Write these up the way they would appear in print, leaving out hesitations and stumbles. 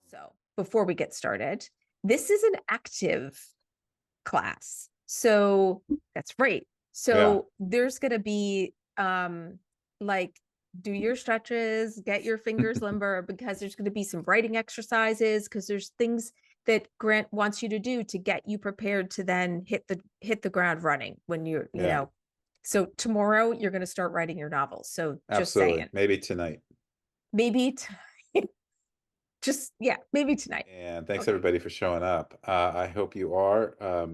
So before we get started, this is an active class. So that's right. Yeah. So there's going to be like do your stretches, get your fingers limber because there's going to be some writing exercises because there's things that Grant wants you to do to get you prepared to then hit the ground running when Yeah. So tomorrow you're going to start writing your novels. So just Absolutely. saying. Maybe tonight. Maybe just yeah, maybe tonight. And thanks Okay. everybody for showing up. I hope you are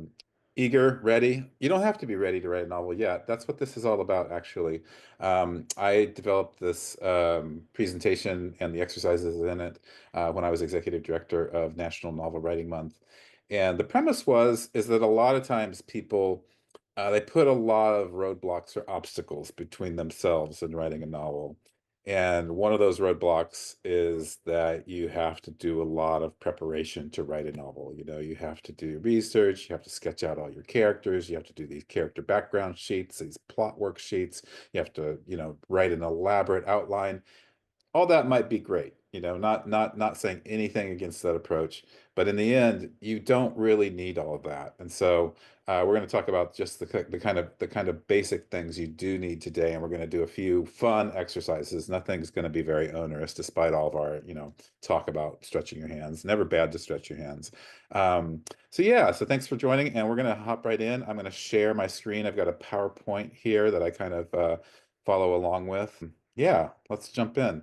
eager, ready. You don't have to be ready to write a novel yet. That's what this is all about, actually. I developed this presentation and the exercises in it when I was executive director of National Novel Writing Month. And the premise is that a lot of times people they put a lot of roadblocks or obstacles between themselves and writing a novel. And one of those roadblocks is that you have to do a lot of preparation to write a novel. You know, you have to do research, you have to sketch out all your characters, you have to do these character background sheets, these plot worksheets, you have to, write an elaborate outline. All that might be great, not saying anything against that approach, but in the end, you don't really need all of that. And so we're going to talk about just the kind of basic things you do need today, and we're going to do a few fun exercises. Nothing's going to be very onerous, despite all of our, talk about stretching your hands. Never bad to stretch your hands. So yeah, so thanks for joining, and we're going to hop right in. I'm going to share my screen. I've got a PowerPoint here that I kind of follow along with. Yeah, let's jump in.